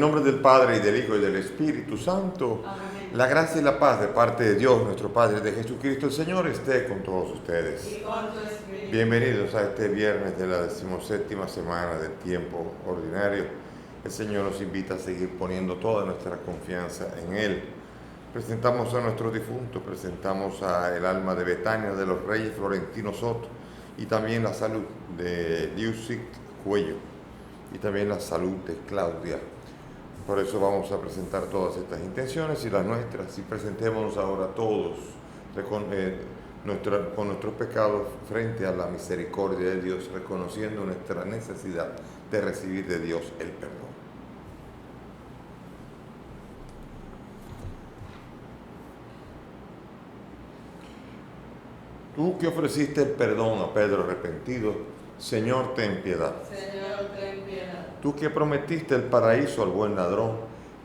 nombre del Padre, y del Hijo, y del Espíritu Santo. Amén. La gracia y la paz de parte de Dios, nuestro Padre, de Jesucristo el Señor, esté con todos ustedes. Y con tu espíritu. Bienvenidos a este viernes de la 17ª semana del tiempo ordinario. El Señor nos invita a seguir poniendo toda nuestra confianza en Él. Presentamos a nuestros difuntos, presentamos a el alma de Betania de los Reyes Florentino Soto, y también la salud de Liusic Cuello, y también la salud de Claudia. Por eso vamos a presentar todas estas intenciones y las nuestras, y presentémonos ahora todos con nuestros pecados frente a la misericordia de Dios, reconociendo nuestra necesidad de recibir de Dios el perdón. Tú que ofreciste el perdón a Pedro arrepentido, Señor, ten piedad. Señor, ten piedad. Tú que prometiste el paraíso al buen ladrón,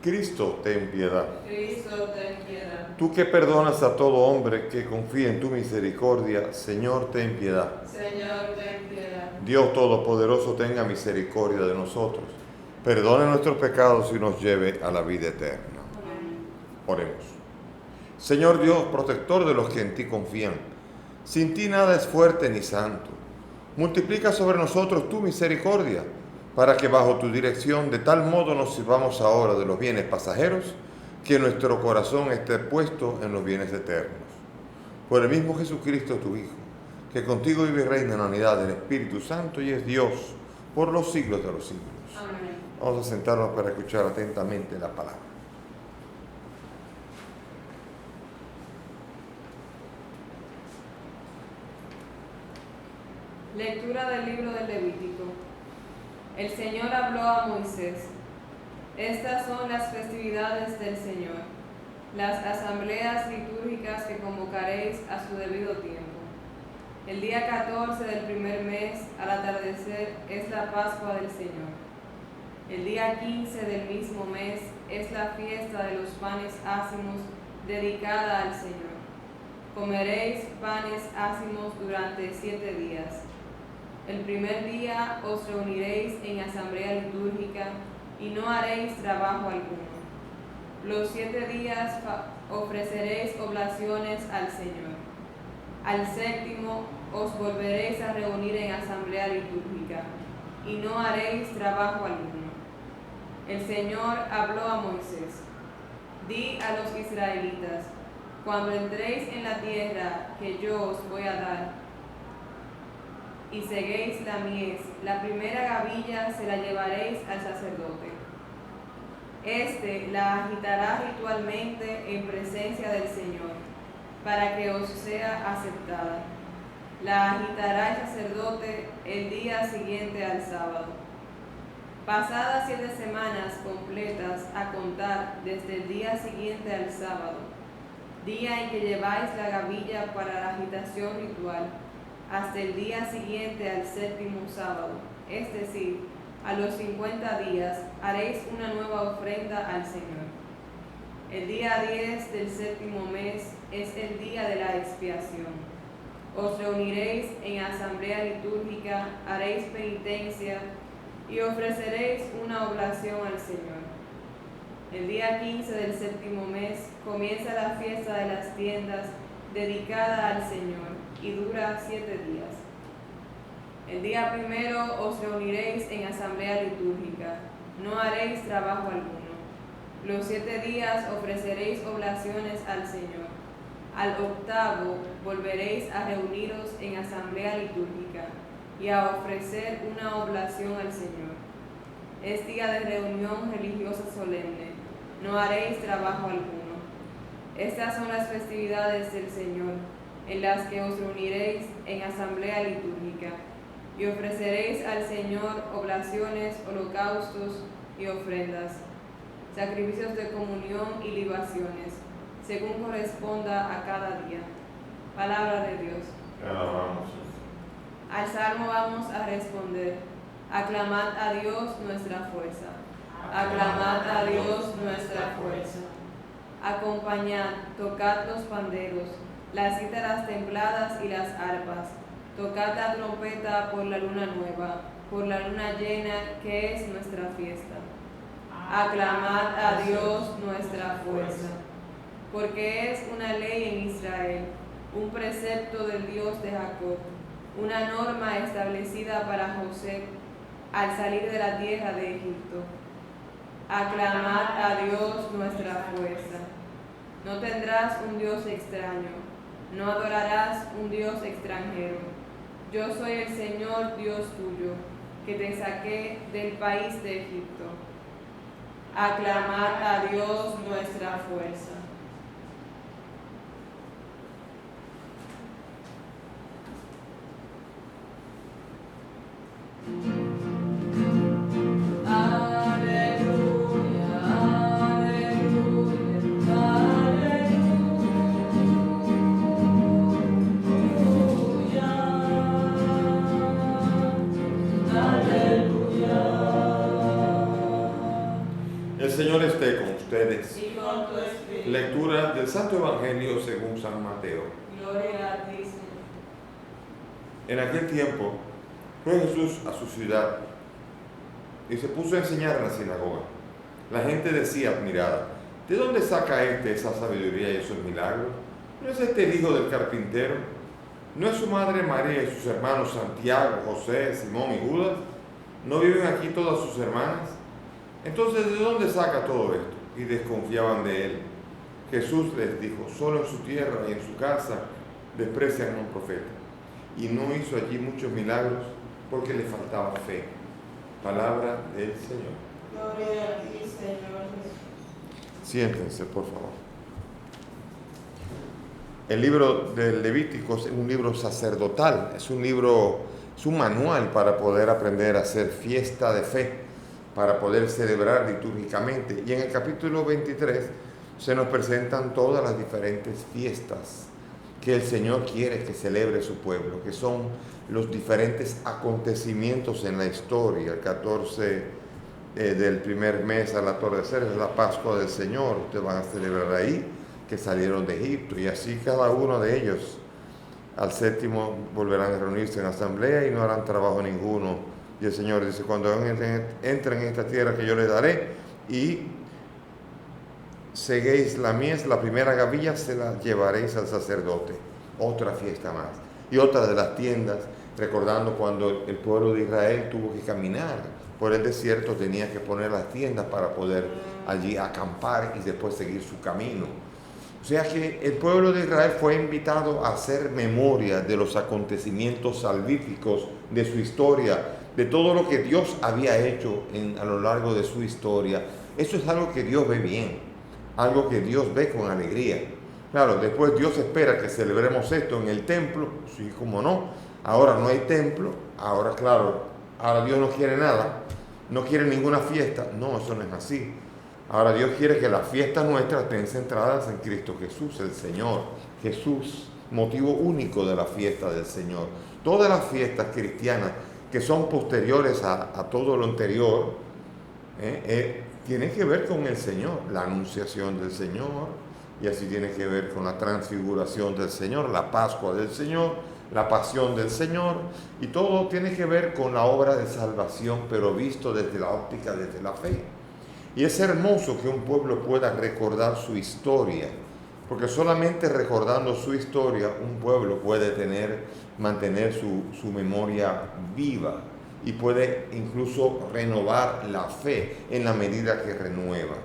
Cristo, ten piedad. Cristo, ten piedad. Tú que perdonas a todo hombre que confía en tu misericordia, Señor, ten piedad. Señor, ten piedad. Dios Todopoderoso, tenga misericordia de nosotros, perdone nuestros pecados y nos lleve a la vida eterna. Amén. Oremos. Señor Dios, protector de los que en ti confían, sin ti nada es fuerte ni santo. Multiplica sobre nosotros tu misericordia, para que bajo tu dirección de tal modo nos sirvamos ahora de los bienes pasajeros, que nuestro corazón esté puesto en los bienes eternos. Por el mismo Jesucristo, tu Hijo, que contigo vive y reina en la unidad del Espíritu Santo y es Dios por los siglos de los siglos. Amén. Vamos a sentarnos para escuchar atentamente la palabra. Lectura del libro del Levítico. El Señor habló a Moisés. Estas son las festividades del Señor, las asambleas litúrgicas que convocaréis a su debido tiempo. El día 14 del primer mes, al atardecer, es la Pascua del Señor. El día 15 del mismo mes es la fiesta de los panes ácimos dedicada al Señor. Comeréis panes ácimos durante 7 días. El primer día os reuniréis en asamblea litúrgica y no haréis trabajo alguno. Los 7 días ofreceréis oblaciones al Señor. Al séptimo os volveréis a reunir en asamblea litúrgica y no haréis trabajo alguno. El Señor habló a Moisés. Di a los israelitas: cuando entréis en la tierra que yo os voy a dar, y seguéis la mies, la primera gavilla se la llevaréis al sacerdote. Este la agitará ritualmente en presencia del Señor, para que os sea aceptada. La agitará el sacerdote el día siguiente al sábado. Pasadas 7 semanas completas a contar desde el día siguiente al sábado, día en que lleváis la gavilla para la agitación ritual, hasta el día siguiente al séptimo sábado, es decir, a los 50 días, haréis una nueva ofrenda al Señor. El día 10 del séptimo mes es el día de la expiación. Os reuniréis en asamblea litúrgica, haréis penitencia y ofreceréis una oblación al Señor. El día 15 del séptimo mes comienza la fiesta de las tiendas dedicada al Señor, y dura 7 días. El día primero os reuniréis en asamblea litúrgica, no haréis trabajo alguno. Los 7 días ofreceréis oblaciones al Señor. Al octavo volveréis a reuniros en asamblea litúrgica y a ofrecer una oblación al Señor. Es día de reunión religiosa solemne, no haréis trabajo alguno. Estas son las festividades del Señor, en las que os reuniréis en asamblea litúrgica, y ofreceréis al Señor oblaciones, holocaustos y ofrendas, sacrificios de comunión y libaciones, según corresponda a cada día. Palabra de Dios. Te alabamos. Al salmo vamos a responder: aclamad a Dios nuestra fuerza. Aclamad a Dios nuestra fuerza. Acompañad, tocad los panderos, las cítaras templadas y las arpas. Tocad la trompeta por la luna nueva, por la luna llena que es nuestra fiesta. Aclamad a Dios nuestra fuerza. Porque es una ley en Israel, un precepto del Dios de Jacob, una norma establecida para José al salir de la tierra de Egipto. Aclamad a Dios nuestra fuerza. No tendrás un Dios extraño, no adorarás un Dios extranjero. Yo soy el Señor Dios tuyo, que te saqué del país de Egipto. Aclamad a Dios nuestra fuerza. El Señor esté con ustedes. Y con tu espíritu. Lectura del Santo Evangelio según San Mateo. Gloria a ti, Señor. En aquel tiempo fue Jesús a su ciudad y se puso a enseñar en la sinagoga. La gente decía admirada: ¿de dónde saca esa sabiduría y esos milagros? ¿No es este el hijo del carpintero? ¿No es su madre María y sus hermanos Santiago, José, Simón y Judas? ¿No viven aquí todas sus hermanas? Entonces, ¿de dónde saca todo esto? Y desconfiaban de él. Jesús les dijo: solo en su tierra y en su casa desprecian a un profeta. Y no hizo allí muchos milagros porque le faltaba fe. Palabra del Señor. Gloria a ti, Señor Jesús. Siéntense, por favor. El libro del Levítico es un libro sacerdotal, es un manual para poder aprender a hacer fiesta de fe, para poder celebrar litúrgicamente. Y en el capítulo 23 se nos presentan todas las diferentes fiestas que el Señor quiere que celebre su pueblo, que son los diferentes acontecimientos en la historia. El 14 del primer mes al atardecer es la Pascua del Señor, ustedes van a celebrar ahí, que salieron de Egipto, y así cada uno de ellos. Al séptimo volverán a reunirse en asamblea y no harán trabajo ninguno. Y el Señor dice: cuando entren en esta tierra que yo les daré y seguéis la mies, la primera gavilla se la llevaréis al sacerdote. Otra fiesta más. Y otra de las tiendas, recordando cuando el pueblo de Israel tuvo que caminar por el desierto, tenía que poner las tiendas para poder allí acampar y después seguir su camino. O sea que el pueblo de Israel fue invitado a hacer memoria de los acontecimientos salvíficos de su historia, de todo lo que Dios había hecho a lo largo de su historia. Eso es algo que Dios ve bien, algo que Dios ve con alegría. Claro, después Dios espera que celebremos esto en el templo, sí, como no. Ahora no hay templo, ahora claro, ahora Dios no quiere nada, no quiere ninguna fiesta. No, eso no es así. Ahora Dios quiere que las fiestas nuestras estén centradas en Cristo Jesús, el Señor. Jesús, motivo único de la fiesta del Señor. Todas las fiestas cristianas que son posteriores a todo lo anterior, tienen que ver con el Señor, la anunciación del Señor, y así tiene que ver con la transfiguración del Señor, la Pascua del Señor, la pasión del Señor, y todo tiene que ver con la obra de salvación, pero visto desde la óptica, desde la fe. Y es hermoso que un pueblo pueda recordar su historia, porque solamente recordando su historia un pueblo puede mantener su memoria viva y puede incluso renovar la fe en la medida que renueva.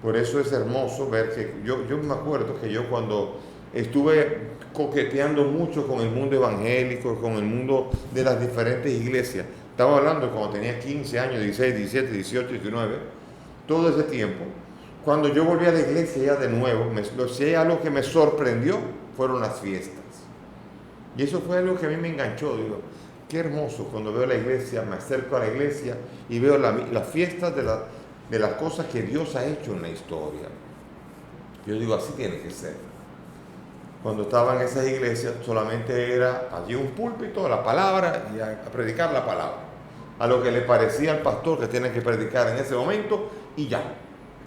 Por eso es hermoso ver que yo me acuerdo que yo cuando estuve coqueteando mucho con el mundo evangélico, con el mundo de las diferentes iglesias, estaba hablando cuando tenía 15 años, 16, 17, 18, 19, todo ese tiempo, cuando yo volví a la iglesia ya de nuevo, si hay algo que me sorprendió, fueron las fiestas. Y eso fue algo que a mí me enganchó. Digo, qué hermoso cuando veo la iglesia, me acerco a la iglesia y veo las fiestas de las cosas que Dios ha hecho en la historia. Yo digo, así tiene que ser. Cuando estaba en esas iglesias solamente era allí un púlpito, la palabra y a predicar la palabra. A lo que le parecía al pastor que tiene que predicar en ese momento y ya.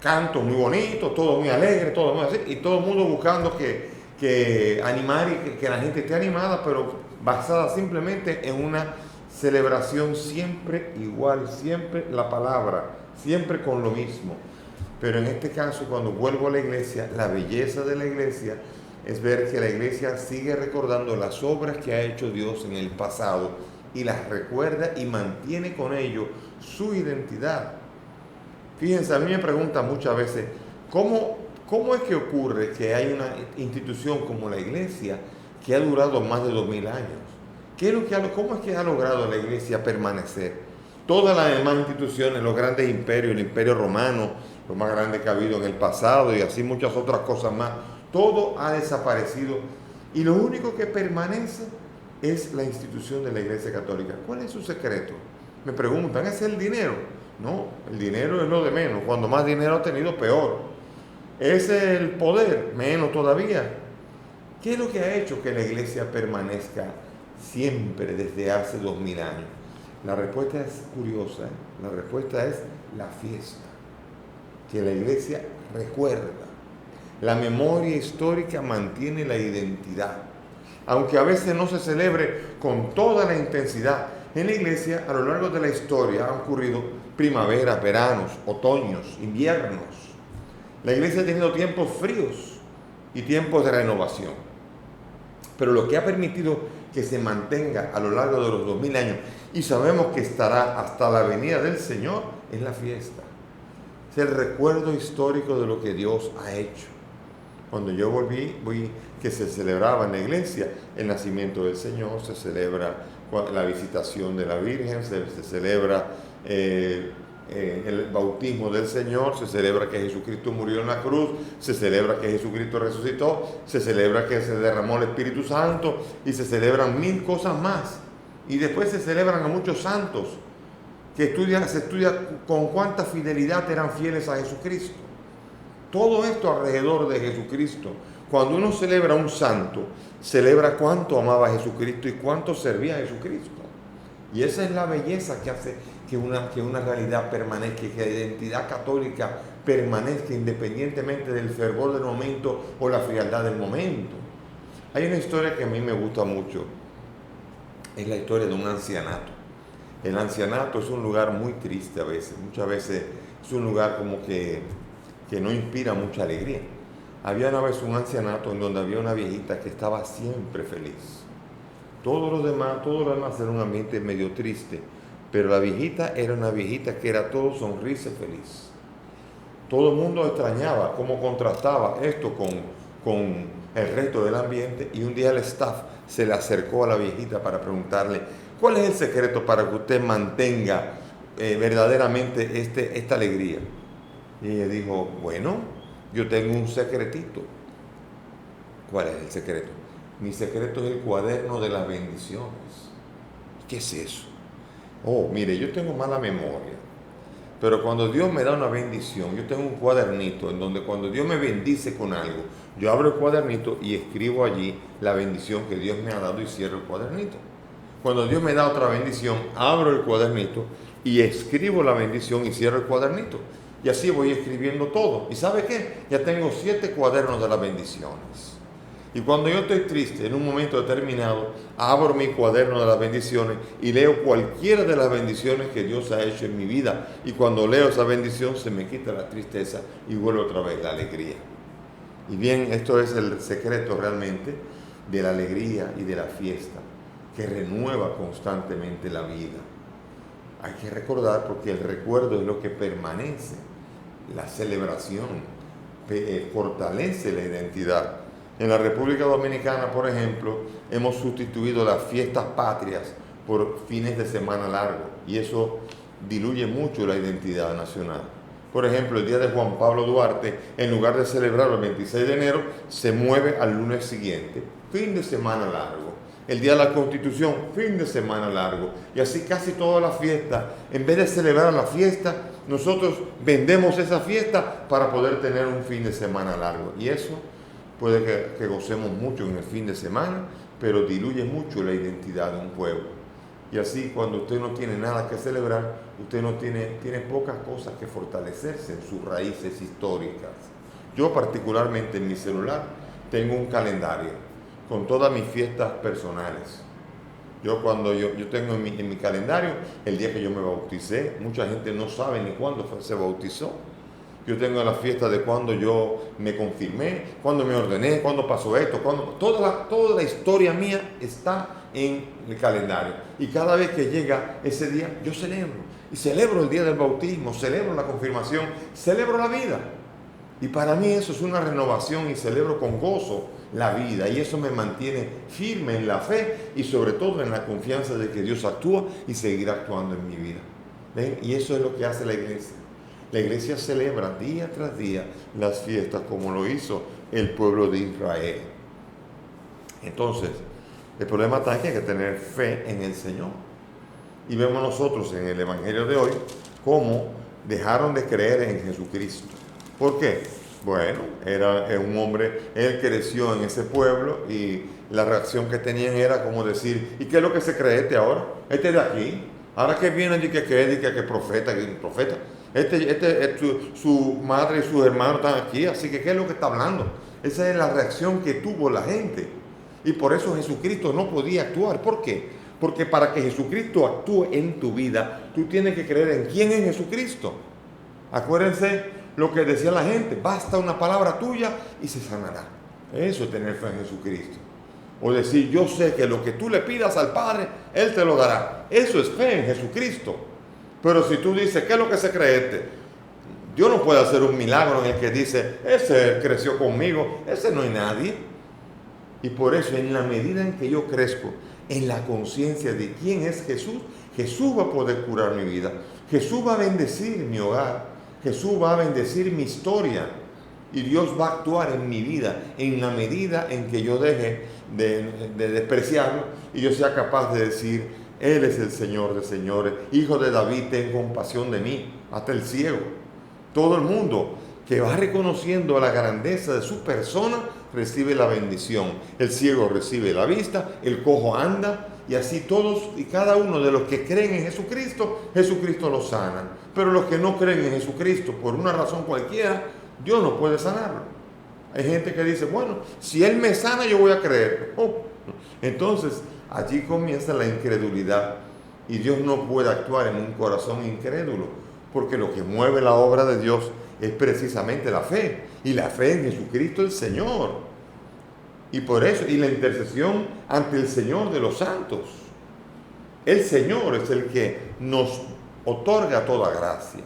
Canto muy bonito, todo muy alegre, todo muy así, y todo el mundo buscando que animar y que la gente esté animada, pero basada simplemente en una celebración siempre igual, siempre la palabra, siempre con lo mismo. Pero en este caso, cuando vuelvo a la iglesia, la belleza de la iglesia es ver que la iglesia sigue recordando las obras que ha hecho Dios en el pasado y las recuerda y mantiene con ello su identidad. Fíjense, a mí me preguntan muchas veces, ¿cómo es que ocurre que hay una institución como la iglesia que ha durado más de 2000 años? ¿Cómo es que ha logrado la iglesia permanecer? Todas las demás instituciones, los grandes imperios, el imperio romano, lo más grande que ha habido en el pasado y así muchas otras cosas más, todo ha desaparecido y lo único que permanece es la institución de la Iglesia Católica. ¿Cuál es su secreto? Me preguntan, ¿es el dinero? No, el dinero es lo de menos. Cuando más dinero ha tenido, peor. ¿Es el poder? Menos todavía. ¿Qué es lo que ha hecho que la iglesia permanezca siempre desde hace 2000 años? La respuesta es curiosa, La respuesta es la fiesta, que la iglesia recuerda. La memoria histórica mantiene la identidad, aunque a veces no se celebre con toda la intensidad. En la iglesia, a lo largo de la historia, han ocurrido primaveras, veranos, otoños, inviernos. La iglesia ha tenido tiempos fríos y tiempos de renovación. Pero lo que ha permitido que se mantenga a lo largo de los 2000 años, y sabemos que estará hasta la venida del Señor, es la fiesta. Es el recuerdo histórico de lo que Dios ha hecho. Cuando yo vi que se celebraba en la iglesia el nacimiento del Señor, se celebra la visitación de la Virgen, se celebra el bautismo del Señor, se celebra que Jesucristo murió en la cruz, se celebra que Jesucristo resucitó, se celebra que se derramó el Espíritu Santo y se celebran 1000 cosas más. Y después se celebran a muchos santos que se estudia con cuánta fidelidad eran fieles a Jesucristo. Todo esto alrededor de Jesucristo. Cuando uno celebra a un santo, celebra cuánto amaba a Jesucristo y cuánto servía a Jesucristo. Y esa es la belleza que hace que una realidad permanezca, que la identidad católica permanezca independientemente del fervor del momento o la frialdad del momento. Hay una historia que a mí me gusta mucho. Es la historia de un ancianato. El ancianato es un lugar muy triste a veces. Muchas veces es un lugar como que no inspira mucha alegría. Había una vez un ancianato en donde había una viejita que estaba siempre feliz. Todo lo demás era un ambiente medio triste, pero la viejita era una viejita que era todo sonrisa y feliz. Todo el mundo extrañaba cómo contrastaba esto con el resto del ambiente, y un día el staff se le acercó a la viejita para preguntarle: ¿cuál es el secreto para que usted mantenga verdaderamente esta alegría? Y ella dijo: bueno, yo tengo un secretito. ¿Cuál es el secreto? Mi secreto es el cuaderno de las bendiciones. ¿Qué es eso? Oh, mire, yo tengo mala memoria, pero cuando Dios me da una bendición, yo tengo un cuadernito en donde cuando Dios me bendice con algo, yo abro el cuadernito y escribo allí la bendición que Dios me ha dado y cierro el cuadernito. Cuando Dios me da otra bendición, abro el cuadernito y escribo la bendición y cierro el cuadernito. Y así voy escribiendo todo. ¿Y sabe qué? Ya tengo 7 cuadernos de las bendiciones. Y cuando yo estoy triste, en un momento determinado, abro mi cuaderno de las bendiciones y leo cualquiera de las bendiciones que Dios ha hecho en mi vida. Y cuando leo esa bendición, se me quita la tristeza y vuelve otra vez la alegría. Y bien, esto es el secreto realmente de la alegría y de la fiesta, que renueva constantemente la vida. Hay que recordar, porque el recuerdo es lo que permanece. La celebración fortalece la identidad. En la República Dominicana, por ejemplo, hemos sustituido las fiestas patrias por fines de semana largos, y eso diluye mucho la identidad nacional. Por ejemplo, el día de Juan Pablo Duarte, en lugar de celebrarlo el 26 de enero, se mueve al lunes siguiente, fin de semana largo. El día de la Constitución, fin de semana largo. Y así casi todas las fiestas, en vez de celebrar la fiesta, nosotros vendemos esa fiesta para poder tener un fin de semana largo. Y eso puede que gocemos mucho en el fin de semana, pero diluye mucho la identidad de un pueblo. Y así, cuando usted no tiene nada que celebrar, usted no tiene pocas cosas que fortalecerse en sus raíces históricas. Yo particularmente en mi celular tengo un calendario con todas mis fiestas personales. Yo tengo en mi calendario el día que yo me bauticé. Mucha gente no sabe ni cuándo se bautizó. Yo tengo la fiesta de cuando yo me confirmé, cuando me ordené, cuando pasó esto, toda la historia mía está en el calendario. Y cada vez que llega ese día, yo celebro. Y celebro el día del bautismo, celebro la confirmación, celebro la vida. Y para mí eso es una renovación y celebro con gozo la vida. Y eso me mantiene firme en la fe y sobre todo en la confianza de que Dios actúa y seguirá actuando en mi vida. ¿Ven? Y eso es lo que hace la iglesia. La iglesia celebra día tras día las fiestas como lo hizo el pueblo de Israel. Entonces, el problema está que hay que tener fe en el Señor. Y vemos nosotros en el Evangelio de hoy cómo dejaron de creer en Jesucristo. ¿Por qué? Bueno, era un hombre, él creció en ese pueblo y la reacción que tenían era como decir, ¿y qué es lo que se cree este ahora? Este de aquí. Ahora que viene y que profeta, su madre y sus hermanos están aquí, así que ¿qué es lo que está hablando? Esa es la reacción que tuvo la gente. Y por eso Jesucristo no podía actuar. ¿Por qué? Porque para que Jesucristo actúe en tu vida, tú tienes que creer en quién es Jesucristo. Acuérdense lo que decía la gente, basta una palabra tuya y se sanará. Eso es tener fe en Jesucristo. O decir, yo sé que lo que tú le pidas al Padre, Él te lo dará. Eso es fe en Jesucristo. Pero si tú dices, ¿qué es lo que se cree este? Dios no puede hacer un milagro en el que dice, ese creció conmigo, ese no hay nadie. Y por eso, en la medida en que yo crezco en la conciencia de quién es Jesús, Jesús va a poder curar mi vida. Jesús va a bendecir mi hogar. Jesús va a bendecir mi historia. Y Dios va a actuar en mi vida en la medida en que yo deje de despreciarlo y yo sea capaz de decir, Él es el Señor de señores, Hijo de David, ten compasión de mí. Hasta el ciego, todo el mundo que va reconociendo la grandeza de su persona, recibe la bendición. El ciego recibe la vista, el cojo anda, y así todos y cada uno de los que creen en Jesucristo, Jesucristo los sana. Pero los que no creen en Jesucristo, por una razón cualquiera, Dios no puede sanarlo. Hay gente que dice, bueno, si Él me sana, yo voy a creer. Entonces, allí comienza la incredulidad. Y Dios no puede actuar en un corazón incrédulo, porque lo que mueve la obra de Dios es precisamente la fe. Y la fe en Jesucristo el Señor. Y por eso, y la intercesión ante el Señor de los santos. El Señor es el que nos otorga toda gracia.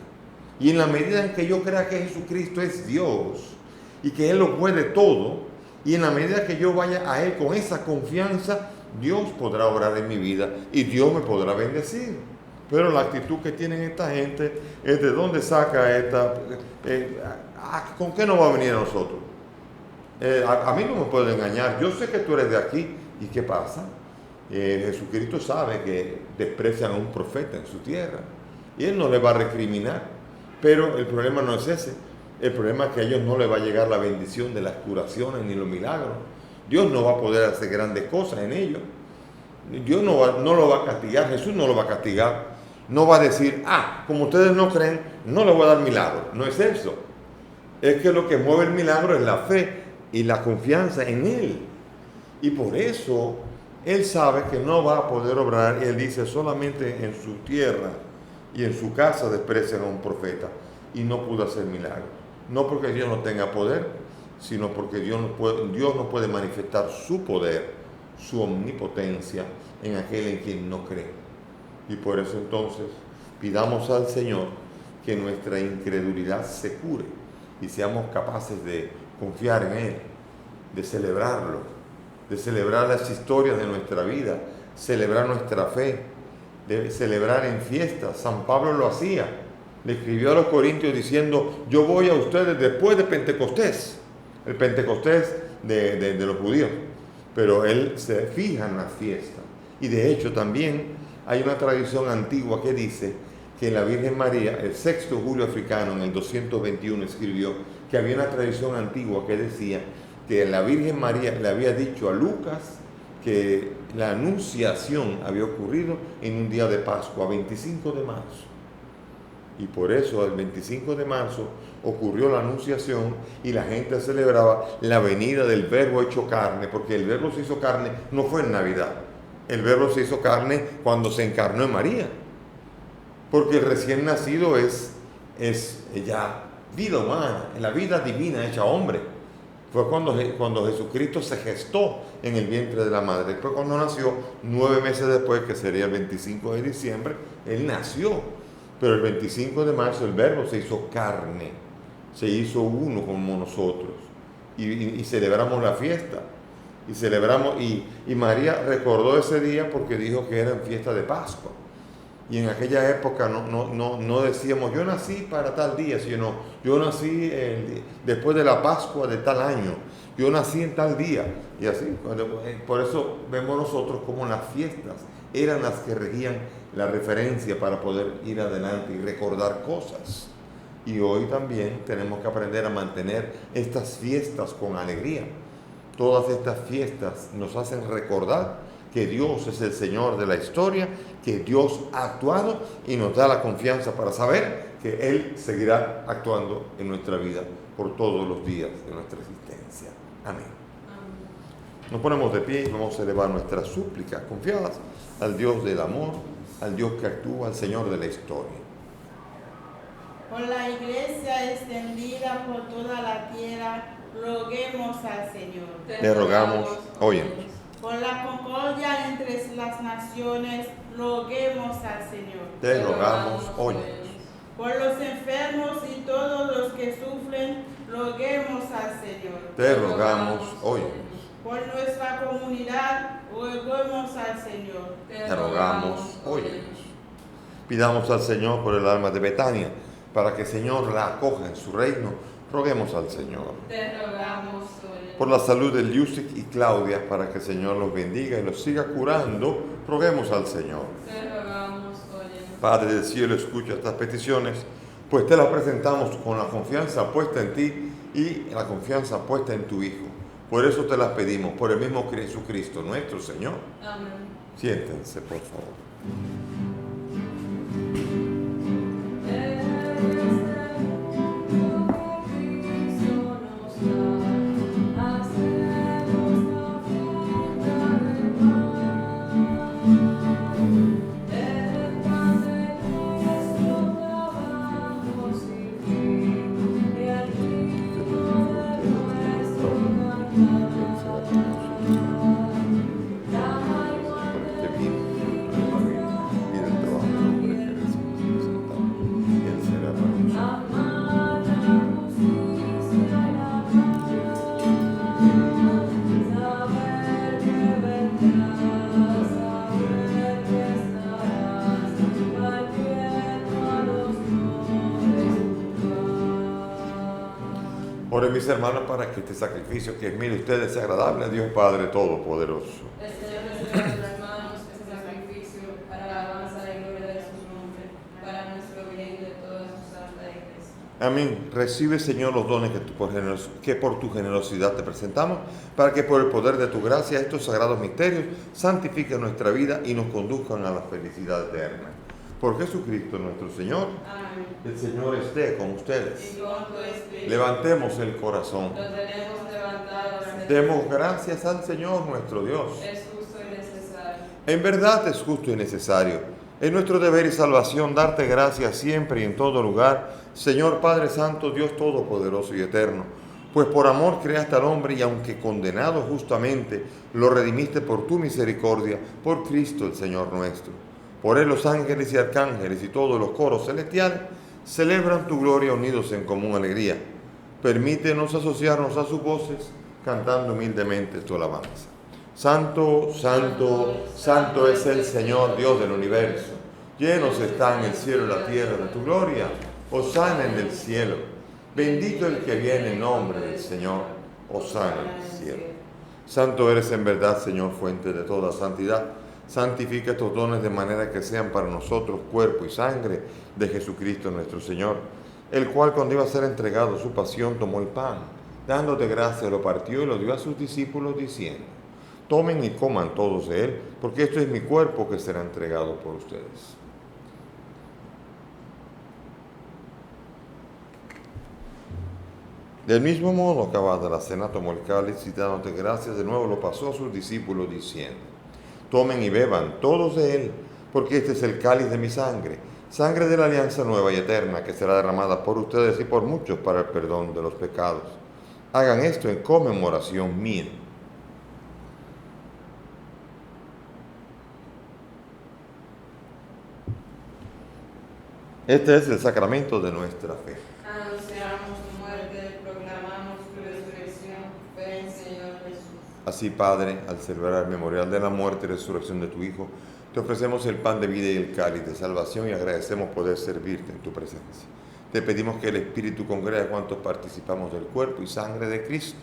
Y en la medida en que yo crea que Jesucristo es Dios y que Él lo puede todo, y en la medida que yo vaya a Él con esa confianza, Dios podrá obrar en mi vida y Dios me podrá bendecir. Pero la actitud que tienen esta gente es de dónde saca esta, ¿con qué nos va a venir a nosotros? A mí no me puede engañar, yo sé que tú eres de aquí. ¿Y qué pasa? Jesucristo sabe que desprecian a un profeta en su tierra y Él no le va a recriminar. Pero el problema no es ese. El problema es que a ellos no les va a llegar la bendición de las curaciones ni los milagros. Dios no va a poder hacer grandes cosas en ellos. Dios no lo va a castigar, Jesús no lo va a castigar. No va a decir, como ustedes no creen, no les voy a dar milagro. No es eso. Es que lo que mueve el milagro es la fe y la confianza en Él. Y por eso Él sabe que no va a poder obrar. Él dice, solamente en su tierra y en su casa desprecian a un profeta. Y no pudo hacer milagros. No porque Dios no tenga poder, sino porque Dios no puede manifestar su poder, su omnipotencia en aquel en quien no cree. Y por eso entonces pidamos al Señor que nuestra incredulidad se cure y seamos capaces de confiar en Él, de celebrarlo, de celebrar las historias de nuestra vida, celebrar nuestra fe, de celebrar en fiestas. San Pablo lo hacía. Le escribió a los corintios diciendo, yo voy a ustedes después de Pentecostés, el Pentecostés de los judíos, pero él se fija en las fiestas. Y de hecho también hay una tradición antigua que dice que la Virgen María, el sexto Julio Africano en el 221 escribió que había una tradición antigua que decía que la Virgen María le había dicho a Lucas que la anunciación había ocurrido en un día de Pascua, 25 de marzo. Y por eso el 25 de marzo ocurrió la anunciación y la gente celebraba la venida del Verbo hecho carne, porque el Verbo se hizo carne no fue en Navidad, El Verbo se hizo carne cuando se encarnó en María. Porque el recién nacido es ya vida humana, en la vida divina hecha hombre. Fue cuando Jesucristo se gestó en el vientre de la madre. Después cuando nació, 9 meses después, que sería el 25 de diciembre, Él nació. Pero el 25 de marzo el Verbo se hizo carne, se hizo uno como nosotros. Y celebramos la fiesta. Y María recordó ese día porque dijo que era en fiesta de Pascua. Y en aquella época no decíamos, yo nací para tal día, sino yo nací después de la Pascua de tal año, yo nací en tal día. Y así, por eso vemos nosotros como las fiestas eran las que regían la referencia para poder ir adelante y recordar cosas. Y hoy también tenemos que aprender a mantener estas fiestas con alegría. Todas estas fiestas nos hacen recordar que Dios es el Señor de la historia, que Dios ha actuado y nos da la confianza para saber que Él seguirá actuando en nuestra vida por todos los días de nuestra existencia. Amén. Nos ponemos de pie y vamos a elevar nuestras súplicas confiadas al Dios del amor, al Dios que actúa, al Señor de la historia. Por la Iglesia extendida por toda la tierra, roguemos al Señor. Le rogamos, óyenos. Por la concordia entre las naciones, roguemos al Señor. Te rogamos, óyenos. Por los enfermos y todos los que sufren, roguemos al Señor. Te rogamos, óyenos. Por nuestra comunidad, roguemos al Señor. Te rogamos, óyenos. Pidamos al Señor por el alma de Betania, para que el Señor la acoja en su reino. Roguemos al Señor. Te rogamos, Por la salud de Lucic y Claudia, para que el Señor los bendiga y los siga curando, roguemos al Señor. Te rogamos, Padre del cielo, escucha estas peticiones, pues te las presentamos con la confianza puesta en ti y la confianza puesta en tu Hijo. Por eso te las pedimos, por el mismo Jesucristo, nuestro Señor. Amén. Siéntense, por favor. Oren mis hermanos para que este sacrificio que es mío ustedes sea agradable a Dios Padre Todopoderoso. El Señor recibe de nuestras manos este sacrificio para la alabanza y gloria de su nombre, para nuestro bien y de toda su santa iglesia. Amén. Recibe, Señor, los dones que por tu generosidad te presentamos, para que por el poder de tu gracia estos sagrados misterios santifiquen nuestra vida y nos conduzcan a la felicidad eterna. Por Jesucristo nuestro Señor. Amén. El Señor esté con ustedes. Y con tu espíritu. Levantemos el corazón. Lo tenemos levantado. Demos gracias al Señor nuestro Dios. Es justo y necesario. En verdad es justo y necesario. Es nuestro deber y salvación darte gracias siempre y en todo lugar, Señor Padre Santo, Dios Todopoderoso y Eterno. Pues por amor creaste al hombre y aunque condenado justamente, lo redimiste por tu misericordia, por Cristo el Señor nuestro. Por él los ángeles y arcángeles y todos los coros celestiales celebran tu gloria unidos en común alegría. Permítenos asociarnos a sus voces, cantando humildemente tu alabanza. Santo, santo, santo es el Señor Dios del universo. Llenos están el cielo y la tierra de tu gloria. Hosana en el cielo. Bendito el que viene en nombre del Señor. Hosana en el cielo. Santo eres en verdad, Señor, fuente de toda santidad. Santifica estos dones de manera que sean para nosotros cuerpo y sangre de Jesucristo nuestro Señor, el cual cuando iba a ser entregado su pasión tomó el pan, dándote gracias lo partió y lo dio a sus discípulos diciendo: tomen y coman todos de él, porque esto es mi cuerpo que será entregado por ustedes. Del mismo modo, acabada la cena, tomó el cáliz y dándote gracias de nuevo lo pasó a sus discípulos diciendo: Tomen y beban todos de él, porque este es el cáliz de mi sangre, sangre de la alianza nueva y eterna, que será derramada por ustedes y por muchos para el perdón de los pecados. Hagan esto en conmemoración mía. Este es el sacramento de nuestra fe. Anunciamos tu muerte, proclamamos tu resurrección. Ven, Señor Jesús. Así, Padre, al celebrar el memorial de la muerte y resurrección de tu Hijo, te ofrecemos el pan de vida y el cáliz de salvación y agradecemos poder servirte en tu presencia. Te pedimos que el Espíritu congregue a cuantos participamos del cuerpo y sangre de Cristo.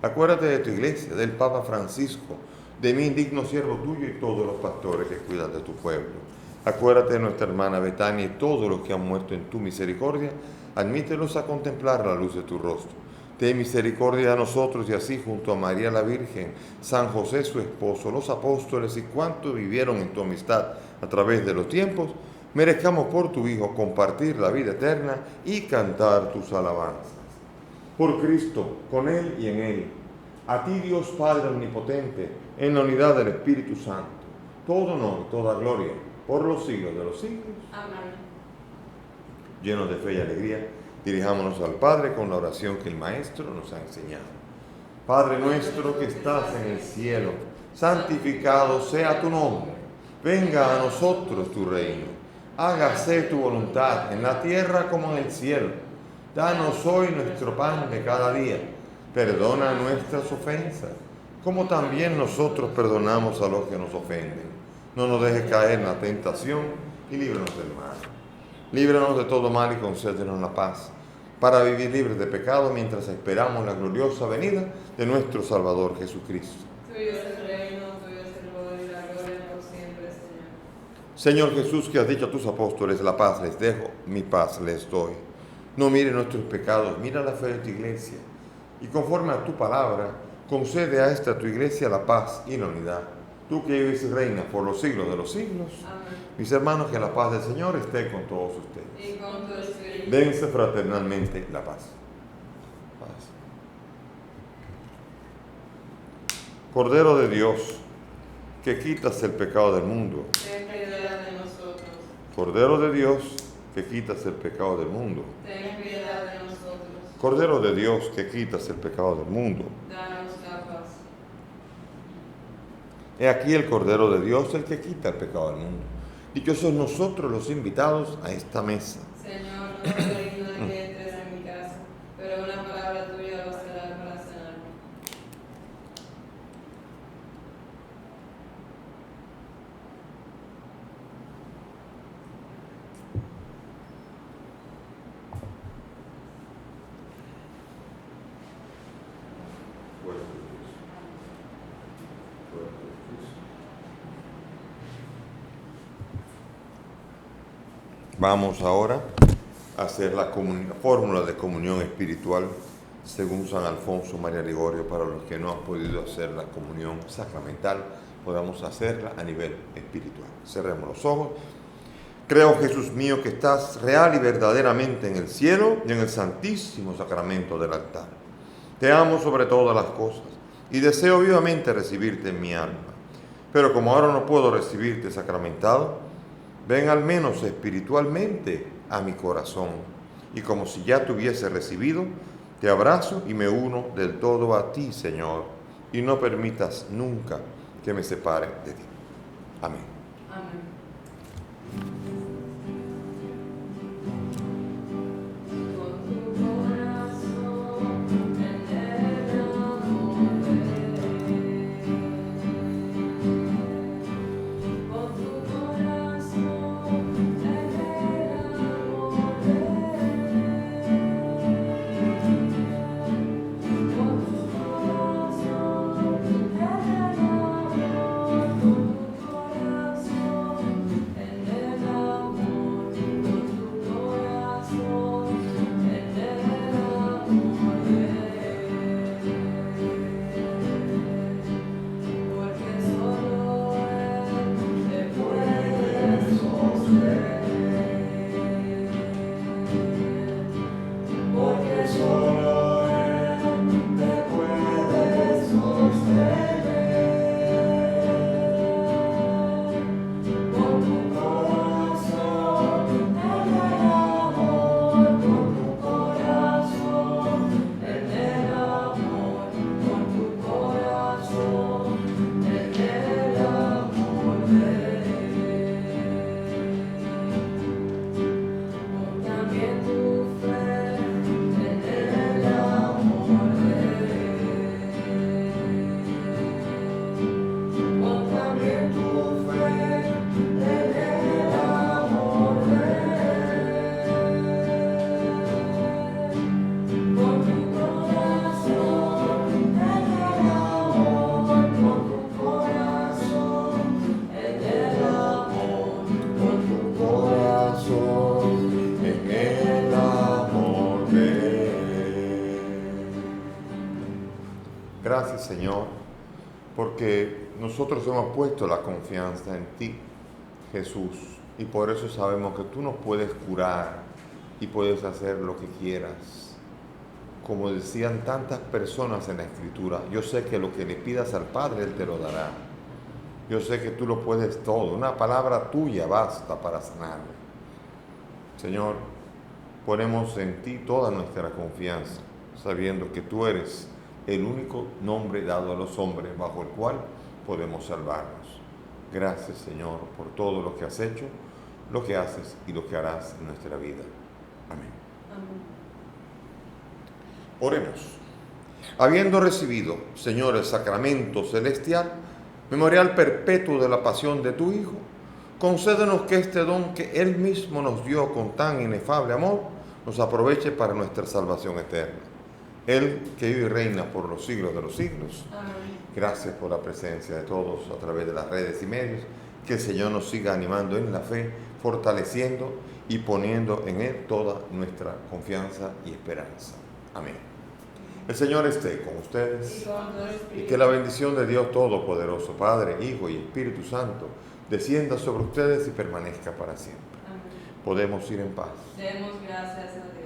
Acuérdate de tu iglesia, del Papa Francisco, de mi indigno siervo tuyo y todos los pastores que cuidan de tu pueblo. Acuérdate de nuestra hermana Betania y todos los que han muerto en tu misericordia. Admítelos a contemplar la luz de tu rostro. Ten misericordia a nosotros y así junto a María la Virgen, San José su esposo, los apóstoles y cuantos vivieron en tu amistad a través de los tiempos, merezcamos por tu Hijo compartir la vida eterna y cantar tus alabanzas. Por Cristo, con Él y en Él, a ti Dios Padre Omnipotente, en la unidad del Espíritu Santo, todo honor, toda gloria, por los siglos de los siglos. Amén. Llenos de fe y alegría, dirijámonos al Padre con la oración que el Maestro nos ha enseñado. Padre nuestro que estás en el cielo, santificado sea tu nombre. Venga a nosotros tu reino. Hágase tu voluntad en la tierra como en el cielo. Danos hoy nuestro pan de cada día. Perdona nuestras ofensas, como también nosotros perdonamos a los que nos ofenden. No nos dejes caer en la tentación y líbranos del mal. Líbranos de todo mal y concédenos la paz, para vivir libres de pecado mientras esperamos la gloriosa venida de nuestro Salvador Jesucristo. Tuyo es el reino, tuyo es el poder y la gloria por siempre, Señor. Señor Jesús, que has dicho a tus apóstoles, la paz les dejo, mi paz les doy. No mire nuestros pecados, mira la fe de tu iglesia. Y conforme a tu palabra, concede a esta tu iglesia la paz y la unidad. Tú que vives y reinas por los siglos de los siglos. Amén. Mis hermanos, que la paz del Señor esté con todos ustedes. Y con tu espíritu. Dense fraternalmente la paz. Paz. Cordero de Dios, que quitas el pecado del mundo. Ten piedad de nosotros. Cordero de Dios, que quitas el pecado del mundo. Ten piedad de nosotros. Cordero de Dios, que quitas el pecado del mundo. Danos la paz. He aquí el Cordero de Dios, el que quita el pecado del mundo. Dichosos nosotros los invitados a esta mesa. Señor, no soy digno de que entres en mi casa, pero una palabra tuya bastará para sanarme. Vamos ahora a hacer la fórmula de comunión espiritual según San Alfonso María Ligorio. Para los que no han podido hacer la comunión sacramental, podamos hacerla a nivel espiritual. Cerremos los ojos. Creo, Jesús mío, que estás real y verdaderamente en el cielo y en el santísimo sacramento del altar. Te amo sobre todas las cosas y deseo vivamente recibirte en mi alma. Pero como ahora no puedo recibirte sacramentado, ven al menos espiritualmente a mi corazón, y como si ya te hubiese recibido, te abrazo y me uno del todo a ti, Señor, y no permitas nunca que me separe de ti. Amén. Amén. Gracias, Señor, porque nosotros hemos puesto la confianza en ti, Jesús, y por eso sabemos que tú nos puedes curar y puedes hacer lo que quieras. Como decían tantas personas en la Escritura, yo sé que lo que le pidas al Padre, Él te lo dará. Yo sé que tú lo puedes todo. Una palabra tuya basta para sanarlo. Señor, ponemos en ti toda nuestra confianza, sabiendo que tú eres el único nombre dado a los hombres bajo el cual podemos salvarnos. Gracias, Señor, por todo lo que has hecho, lo que haces y lo que harás en nuestra vida. Amén. Amén. Oremos. Habiendo recibido, Señor, el sacramento celestial, memorial perpetuo de la pasión de tu Hijo, concédenos que este don que Él mismo nos dio con tan inefable amor, nos aproveche para nuestra salvación eterna. Él que vive y reina por los siglos de los siglos. Amén. Gracias por la presencia de todos a través de las redes y medios. Que el Señor nos siga animando en la fe, fortaleciendo y poniendo en Él toda nuestra confianza y esperanza. Amén. El Señor esté con ustedes. Y con tu Y espíritu. que la bendición de Dios Todopoderoso, Padre, Hijo y Espíritu Santo, descienda sobre ustedes y permanezca para siempre. Amén. Podemos ir en paz. Demos gracias a Dios.